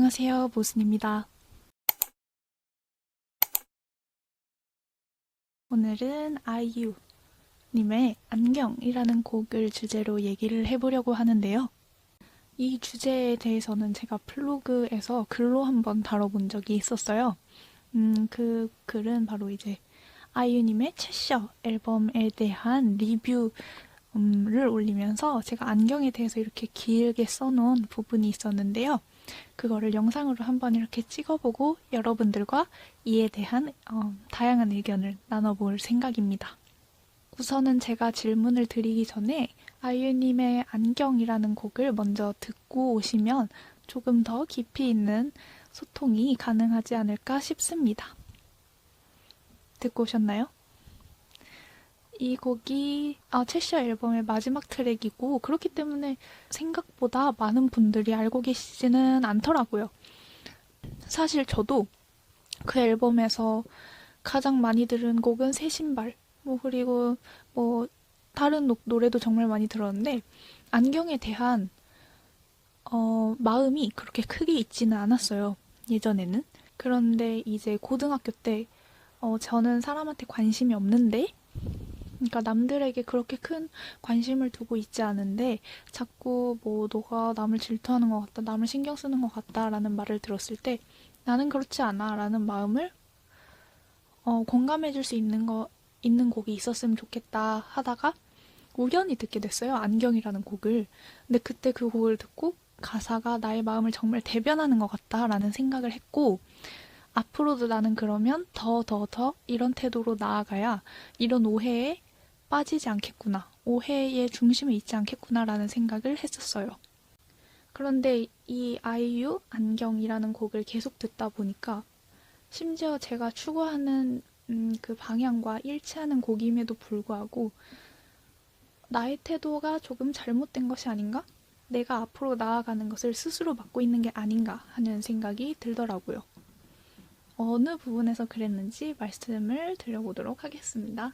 안녕하세요, 모순입니다. 오늘은 아이유님의 안경이라는 곡을 주제로 얘기를 해보려고 하는데요. 이 주제에 대해서는 제가 플로그에서 글로 한번 다뤄본 적이 있었어요. 그 글은 바로 이제 아이유님의 채셔 앨범에 대한 리뷰를 올리면서 제가 안경에 대해서 이렇게 길게 써놓은 부분이 있었는데요. 그거를 영상으로 한번 이렇게 찍어보고 여러분들과 이에 대한 다양한 의견을 나눠볼 생각입니다. 우선은 제가 질문을 드리기 전에 아이유님의 안경이라는 곡을 먼저 듣고 오시면 조금 더 깊이 있는 소통이 가능하지 않을까 싶습니다. 듣고 오셨나요? 이 곡이 채셔 앨범의 마지막 트랙이고 그렇기 때문에 생각보다 많은 분들이 알고 계시지는 않더라고요. 사실 저도 그 앨범에서 가장 많이 들은 곡은 새 신발, 그리고 다른 노래도 정말 많이 들었는데 안경에 대한 마음이 그렇게 크게 있지는 않았어요. 예전에는. 그런데 이제 고등학교 때 저는 사람한테 관심이 없는데 그러니까 남들에게 그렇게 큰 관심을 두고 있지 않은데 자꾸 너가 남을 질투하는 것 같다, 남을 신경 쓰는 것 같다라는 말을 들었을 때 나는 그렇지 않아 라는 마음을 공감해줄 수 있는 곡이 있었으면 좋겠다 하다가 우연히 듣게 됐어요. 안경이라는 곡을. 근데 그때 그 곡을 듣고 가사가 나의 마음을 정말 대변하는 것 같다라는 생각을 했고 앞으로도 나는 그러면 더 이런 태도로 나아가야 이런 오해에 빠지지 않겠구나. 오해의 중심에 있지 않겠구나라는 생각을 했었어요. 그런데 이 아이유 안경이라는 곡을 계속 듣다 보니까 심지어 제가 추구하는 그 방향과 일치하는 곡임에도 불구하고 나의 태도가 조금 잘못된 것이 아닌가? 내가 앞으로 나아가는 것을 스스로 막고 있는 게 아닌가 하는 생각이 들더라고요. 어느 부분에서 그랬는지 말씀을 드려보도록 하겠습니다.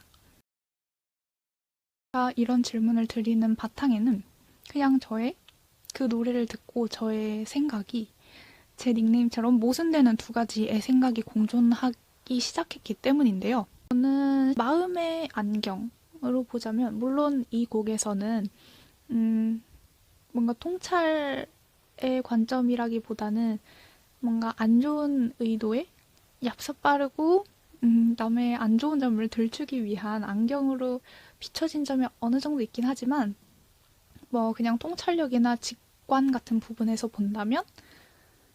제가 이런 질문을 드리는 바탕에는 그냥 저의 그 노래를 듣고 저의 생각이 제 닉네임처럼 모순되는 두 가지의 생각이 공존하기 시작했기 때문인데요. 저는 마음의 안경으로 보자면 물론 이 곡에서는 뭔가 통찰의 관점이라기보다는 뭔가 안 좋은 의도에 얍삽 빠르고 남의 안 좋은 점을 들추기 위한 안경으로 비춰진 점이 어느 정도 있긴 하지만 그냥 통찰력이나 직관 같은 부분에서 본다면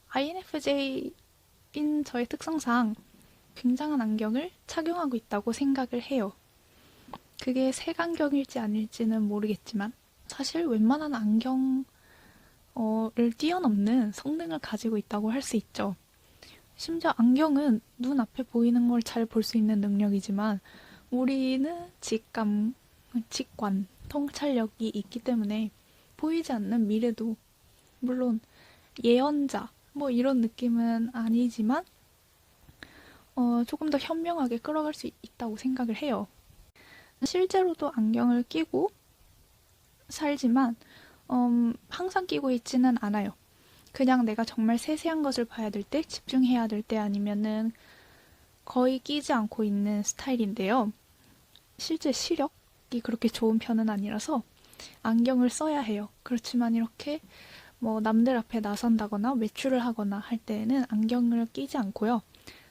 INFJ인 저의 특성상 굉장한 안경을 착용하고 있다고 생각을 해요. 그게 색안경일지 아닐지는 모르겠지만 사실 웬만한 안경을 뛰어넘는 성능을 가지고 있다고 할 수 있죠. 심지어 안경은 눈앞에 보이는 걸 잘 볼 수 있는 능력이지만 우리는 직관, 통찰력이 있기 때문에 보이지 않는 미래도 물론 예언자 이런 느낌은 아니지만 조금 더 현명하게 끌어갈 수 있다고 생각을 해요. 실제로도 안경을 끼고 살지만 항상 끼고 있지는 않아요. 그냥 내가 정말 세세한 것을 봐야 될 때, 집중해야 될 때 아니면은 거의 끼지 않고 있는 스타일인데요. 실제 시력이 그렇게 좋은 편은 아니라서 안경을 써야 해요. 그렇지만 이렇게 남들 앞에 나선다거나 외출을 하거나 할 때에는 안경을 끼지 않고요.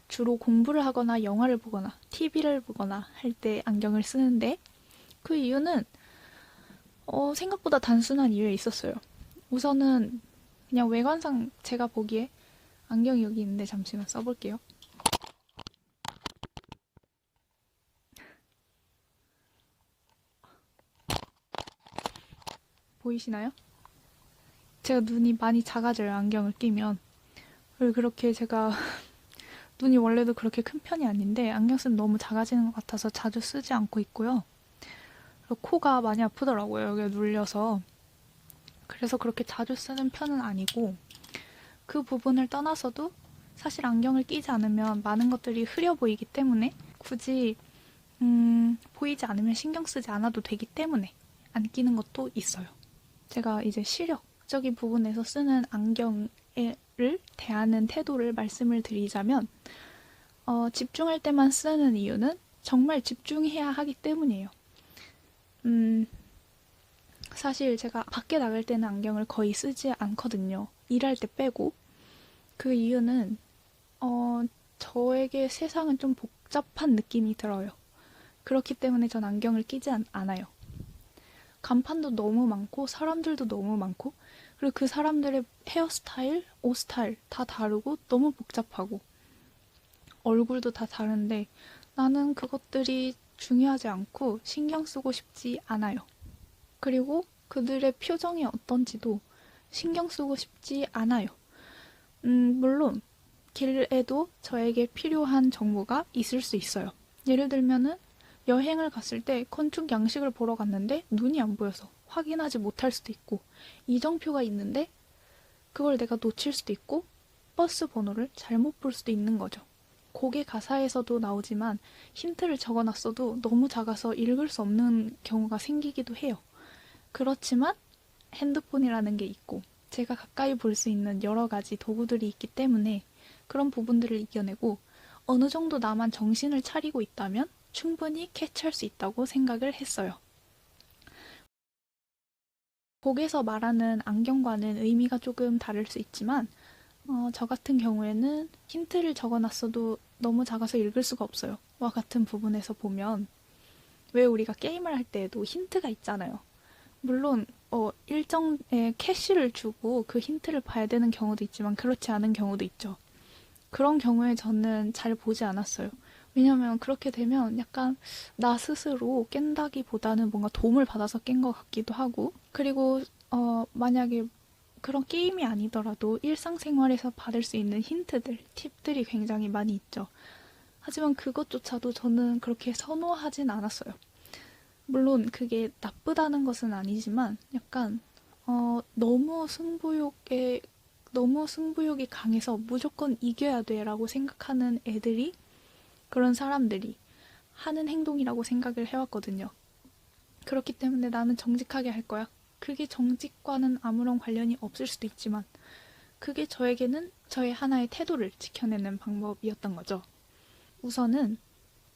주로 공부를 하거나 영화를 보거나 TV를 보거나 할 때 안경을 쓰는데 그 이유는 생각보다 단순한 이유에 있었어요. 우선은 그냥 외관상 제가 보기에 안경이 여기 있는데 잠시만 써볼게요. 보이시나요? 제가 눈이 많이 작아져요, 안경을 끼면. 그리고 그렇게 제가 눈이 원래도 그렇게 큰 편이 아닌데 안경 쓰면 너무 작아지는 것 같아서 자주 쓰지 않고 있고요. 그리고 코가 많이 아프더라고요, 여기가 눌려서. 그래서 그렇게 자주 쓰는 편은 아니고 그 부분을 떠나서도 사실 안경을 끼지 않으면 많은 것들이 흐려 보이기 때문에 굳이 보이지 않으면 신경 쓰지 않아도 되기 때문에 안 끼는 것도 있어요. 제가 이제 시력적인 부분에서 쓰는 안경을 대하는 태도를 말씀을 드리자면 집중할 때만 쓰는 이유는 정말 집중해야 하기 때문이에요. 사실 제가 밖에 나갈 때는 안경을 거의 쓰지 않거든요. 일할 때 빼고. 그 이유는 저에게 세상은 좀 복잡한 느낌이 들어요. 그렇기 때문에 전 안경을 끼지 않아요. 간판도 너무 많고 사람들도 너무 많고 그리고 그 사람들의 헤어스타일, 옷 스타일 다 다르고 너무 복잡하고 얼굴도 다 다른데 나는 그것들이 중요하지 않고 신경 쓰고 싶지 않아요. 그리고 그들의 표정이 어떤지도 신경 쓰고 싶지 않아요. 물론 길에도 저에게 필요한 정보가 있을 수 있어요. 예를 들면은 여행을 갔을 때 건축 양식을 보러 갔는데 눈이 안 보여서 확인하지 못할 수도 있고 이정표가 있는데 그걸 내가 놓칠 수도 있고 버스 번호를 잘못 볼 수도 있는 거죠. 곡의 가사에서도 나오지만 힌트를 적어놨어도 너무 작아서 읽을 수 없는 경우가 생기기도 해요. 그렇지만 핸드폰이라는 게 있고 제가 가까이 볼 수 있는 여러 가지 도구들이 있기 때문에 그런 부분들을 이겨내고 어느 정도 나만 정신을 차리고 있다면 충분히 캐치할 수 있다고 생각을 했어요. 곡에서 말하는 안경과는 의미가 조금 다를 수 있지만 저 같은 경우에는 힌트를 적어놨어도 너무 작아서 읽을 수가 없어요. 와 같은 부분에서 보면 왜 우리가 게임을 할 때에도 힌트가 있잖아요. 물론 일정의 캐시를 주고 그 힌트를 봐야 되는 경우도 있지만 그렇지 않은 경우도 있죠. 그런 경우에 저는 잘 보지 않았어요. 왜냐면 그렇게 되면 약간 나 스스로 깬다기보다는 뭔가 도움을 받아서 깬 것 같기도 하고 그리고 만약에 그런 게임이 아니더라도 일상생활에서 받을 수 있는 힌트들, 팁들이 굉장히 많이 있죠. 하지만 그것조차도 저는 그렇게 선호하진 않았어요. 물론 그게 나쁘다는 것은 아니지만 약간 너무 승부욕이 강해서 무조건 이겨야 돼라고 생각하는 애들이 그런 사람들이 하는 행동이라고 생각을 해왔거든요. 그렇기 때문에 나는 정직하게 할 거야. 그게 정직과는 아무런 관련이 없을 수도 있지만 그게 저에게는 저의 하나의 태도를 지켜내는 방법이었던 거죠. 우선은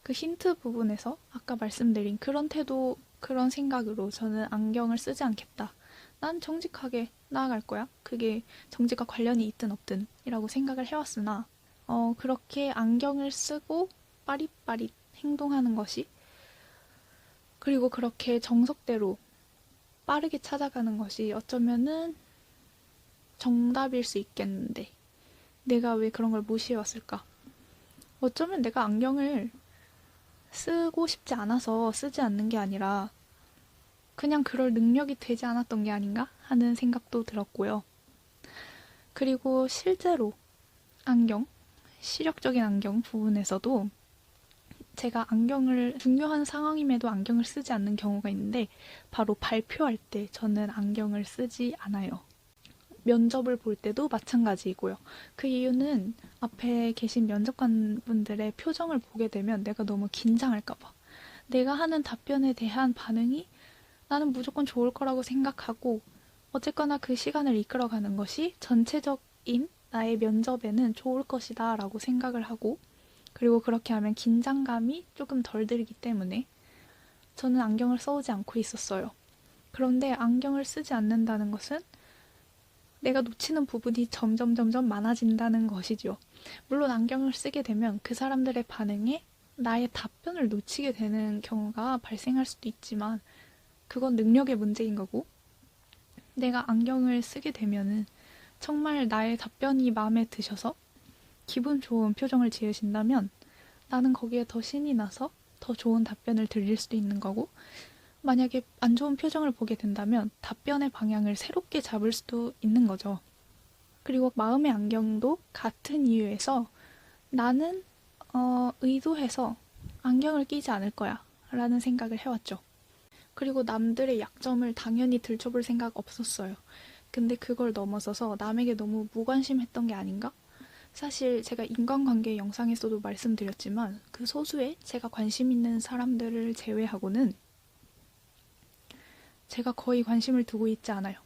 그 힌트 부분에서 아까 말씀드린 그런 태도, 그런 생각으로 저는 안경을 쓰지 않겠다. 난 정직하게 나아갈 거야. 그게 정직과 관련이 있든 없든 이라고 생각을 해왔으나 그렇게 안경을 쓰고 빠릿빠릿 행동하는 것이 그리고 그렇게 정석대로 빠르게 찾아가는 것이 어쩌면은 정답일 수 있겠는데 내가 왜 그런 걸 무시해왔을까? 어쩌면 내가 안경을 쓰고 싶지 않아서 쓰지 않는 게 아니라 그냥 그럴 능력이 되지 않았던 게 아닌가 하는 생각도 들었고요. 그리고 실제로 안경, 시력적인 안경 부분에서도 제가 안경을 중요한 상황임에도 안경을 쓰지 않는 경우가 있는데 바로 발표할 때 저는 안경을 쓰지 않아요. 면접을 볼 때도 마찬가지이고요. 그 이유는 앞에 계신 면접관 분들의 표정을 보게 되면 내가 너무 긴장할까 봐. 내가 하는 답변에 대한 반응이 나는 무조건 좋을 거라고 생각하고 어쨌거나 그 시간을 이끌어가는 것이 전체적인 나의 면접에는 좋을 것이다 라고 생각을 하고 그리고 그렇게 하면 긴장감이 조금 덜 들기 때문에 저는 안경을 써오지 않고 있었어요. 그런데 안경을 쓰지 않는다는 것은 내가 놓치는 부분이 점점 많아진다는 것이죠. 물론 안경을 쓰게 되면 그 사람들의 반응에 나의 답변을 놓치게 되는 경우가 발생할 수도 있지만 그건 능력의 문제인 거고 내가 안경을 쓰게 되면은 정말 나의 답변이 마음에 드셔서 기분 좋은 표정을 지으신다면 나는 거기에 더 신이 나서 더 좋은 답변을 드릴 수도 있는 거고 만약에 안 좋은 표정을 보게 된다면 답변의 방향을 새롭게 잡을 수도 있는 거죠. 그리고 마음의 안경도 같은 이유에서 나는 의도해서 안경을 끼지 않을 거야 라는 생각을 해왔죠. 그리고 남들의 약점을 당연히 들춰볼 생각 없었어요. 근데 그걸 넘어서서 남에게 너무 무관심했던 게 아닌가? 사실 제가 인간관계 영상에서도 말씀드렸지만 그 소수의 제가 관심 있는 사람들을 제외하고는 제가 거의 관심을 두고 있지 않아요.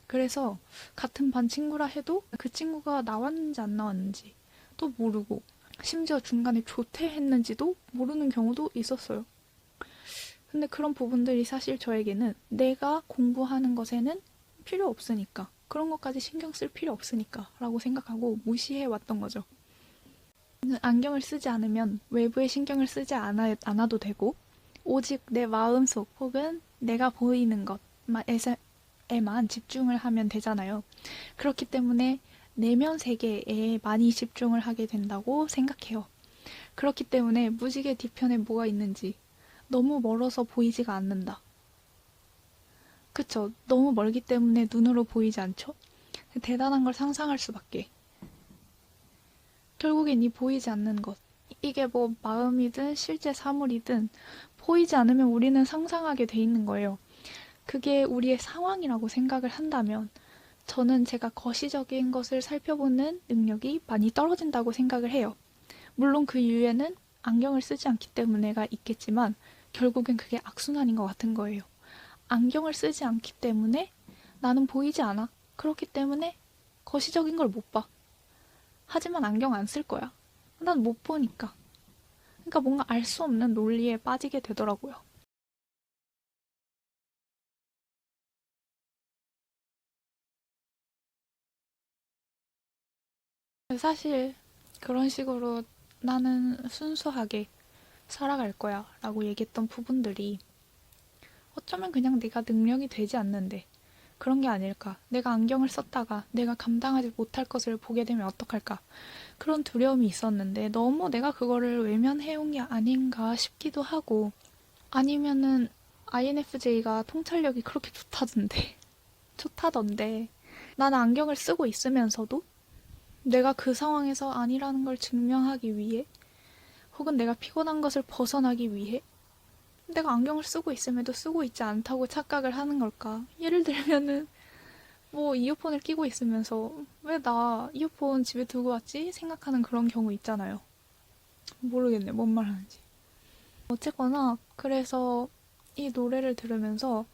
그래서 같은 반 친구라 해도 그 친구가 나왔는지 안 나왔는지 또 모르고 심지어 중간에 조퇴했는지도 모르는 경우도 있었어요. 근데 그런 부분들이 사실 저에게는 내가 공부하는 것에는 필요 없으니까, 그런 것까지 신경 쓸 필요 없으니까 라고 생각하고 무시해 왔던 거죠. 안경을 쓰지 않으면 외부에 신경을 쓰지 않아도 되고 오직 내 마음속 혹은 내가 보이는 것에만 집중을 하면 되잖아요. 그렇기 때문에 내면 세계에 많이 집중을 하게 된다고 생각해요. 그렇기 때문에 무지개 뒤편에 뭐가 있는지 너무 멀어서 보이지가 않는다. 그쵸? 너무 멀기 때문에 눈으로 보이지 않죠? 대단한 걸 상상할 수밖에. 결국엔 이 보이지 않는 것. 이게 뭐 마음이든 실제 사물이든 보이지 않으면 우리는 상상하게 돼 있는 거예요. 그게 우리의 상황이라고 생각을 한다면 저는 제가 거시적인 것을 살펴보는 능력이 많이 떨어진다고 생각을 해요. 물론 그 이유에는 안경을 쓰지 않기 때문에가 있겠지만 결국엔 그게 악순환인 것 같은 거예요. 안경을 쓰지 않기 때문에 나는 보이지 않아. 그렇기 때문에 거시적인 걸 못 봐. 하지만 안경 안 쓸 거야. 난 못 보니까. 그러니까 뭔가 알 수 없는 논리에 빠지게 되더라고요. 사실 그런 식으로 나는 순수하게 살아갈 거야 라고 얘기했던 부분들이 어쩌면 그냥 내가 능력이 되지 않는데 그런 게 아닐까. 내가 안경을 썼다가 내가 감당하지 못할 것을 보게 되면 어떡할까. 그런 두려움이 있었는데 너무 내가 그거를 외면해온 게 아닌가 싶기도 하고 아니면은 INFJ가 통찰력이 그렇게 좋다던데 나는 안경을 쓰고 있으면서도 내가 그 상황에서 아니라는 걸 증명하기 위해 혹은 내가 피곤한 것을 벗어나기 위해 내가 안경을 쓰고 있음에도 쓰고 있지 않다고 착각을 하는 걸까? 예를 들면은 뭐 이어폰을 끼고 있으면서 왜 나 이어폰 집에 두고 왔지? 생각하는 그런 경우 있잖아요. 모르겠네, 뭔 말하는지. 어쨌거나 그래서 이 노래를 들으면서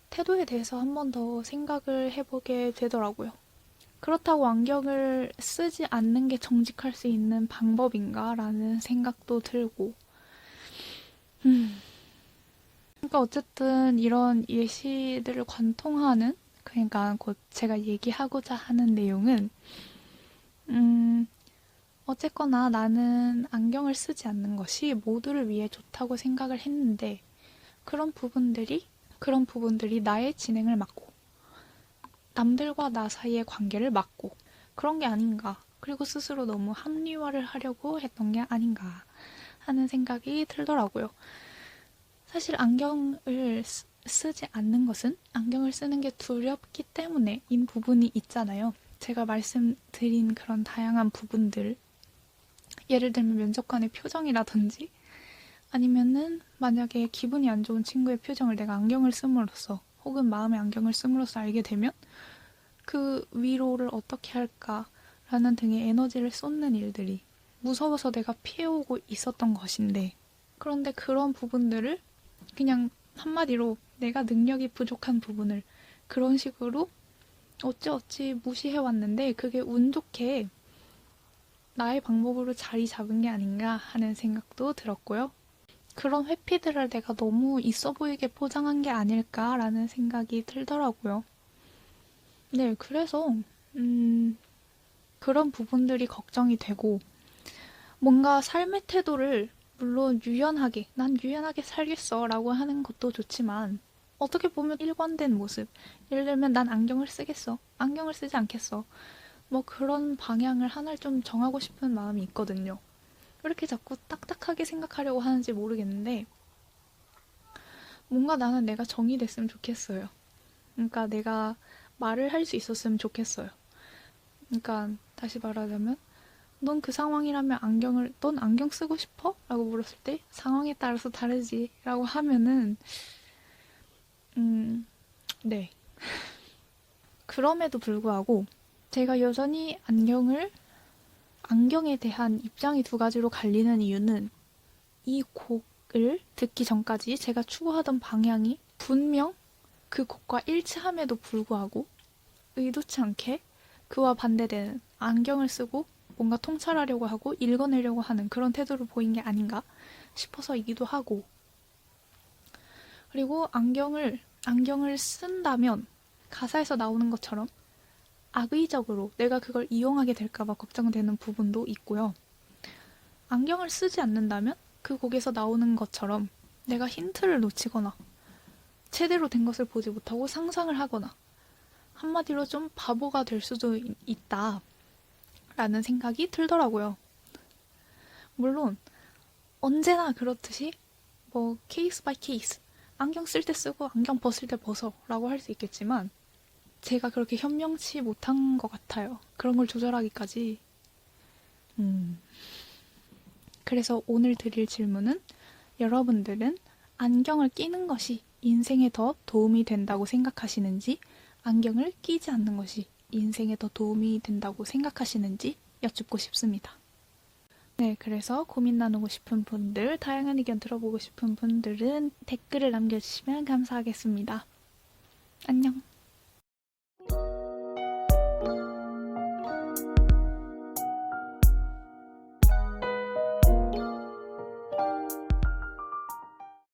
태도에 대해서 한 번 더 생각을 해보게 되더라고요. 그렇다고 안경을 쓰지 않는 게 정직할 수 있는 방법인가? 라는 생각도 들고. 그러니까 어쨌든 이런 예시들을 관통하는, 그러니까 곧 제가 얘기하고자 하는 내용은, 음, 어쨌거나 나는 안경을 쓰지 않는 것이 모두를 위해 좋다고 생각을 했는데, 그런 부분들이, 그런 부분들이 나의 진행을 막고, 남들과 나 사이의 관계를 막고, 그런 게 아닌가. 그리고 스스로 너무 합리화를 하려고 했던 게 아닌가 하는 생각이 들더라고요. 사실 안경을 쓰지 않는 것은 안경을 쓰는 게 두렵기 때문에인 부분이 있잖아요. 제가 말씀드린 그런 다양한 부분들, 예를 들면 면접관의 표정이라든지 아니면은 만약에 기분이 안 좋은 친구의 표정을 내가 안경을 씀으로써 혹은 마음의 안경을 씀으로써 알게 되면 그 위로를 어떻게 할까라는 등의 에너지를 쏟는 일들이 무서워서 내가 피해오고 있었던 것인데 그런데 그런 부분들을 그냥 한마디로 내가 능력이 부족한 부분을 그런 식으로 어찌어찌 무시해왔는데 그게 운 좋게 나의 방법으로 자리 잡은 게 아닌가 하는 생각도 들었고요. 그런 회피들을 내가 너무 있어 보이게 포장한 게 아닐까라는 생각이 들더라고요. 네, 그래서 그런 부분들이 걱정이 되고 뭔가 삶의 태도를 물론 유연하게, 난 유연하게 살겠어 라고 하는 것도 좋지만 어떻게 보면 일관된 모습. 예를 들면 난 안경을 쓰겠어. 안경을 쓰지 않겠어. 뭐 그런 방향을 하나를 좀 정하고 싶은 마음이 있거든요. 왜 이렇게 자꾸 딱딱하게 생각하려고 하는지 모르겠는데 뭔가 나는 내가 정의됐으면 좋겠어요. 그러니까 내가 말을 할 수 있었으면 좋겠어요. 그러니까 다시 말하자면 넌 그 상황이라면 넌 안경 쓰고 싶어? 라고 물었을 때 상황에 따라서 다르지 라고 하면은 네. 그럼에도 불구하고 제가 여전히 안경에 대한 입장이 두 가지로 갈리는 이유는 이 곡을 듣기 전까지 제가 추구하던 방향이 분명 그 곡과 일치함에도 불구하고 의도치 않게 그와 반대되는 안경을 쓰고 뭔가 통찰하려고 하고 읽어내려고 하는 그런 태도를 보인 게 아닌가 싶어서이기도 하고, 그리고 안경을 쓴다면 가사에서 나오는 것처럼 악의적으로 내가 그걸 이용하게 될까봐 걱정되는 부분도 있고요. 안경을 쓰지 않는다면 그 곡에서 나오는 것처럼 내가 힌트를 놓치거나 제대로 된 것을 보지 못하고 상상을 하거나 한마디로 좀 바보가 될 수도 있다 라는 생각이 들더라고요. 물론 언제나 그렇듯이 뭐 케이스 바이 케이스, 안경 쓸 때 쓰고 안경 벗을 때 벗어 라고 할 수 있겠지만 제가 그렇게 현명치 못한 것 같아요. 그런 걸 조절하기까지. 그래서 오늘 드릴 질문은, 여러분들은 안경을 끼는 것이 인생에 더 도움이 된다고 생각하시는지, 안경을 끼지 않는 것이 인생에 더 도움이 된다고 생각하시는지 여쭙고 싶습니다. 네, 그래서 고민 나누고 싶은 분들, 다양한 의견 들어보고 싶은 분들은 댓글을 남겨주시면 감사하겠습니다. 안녕.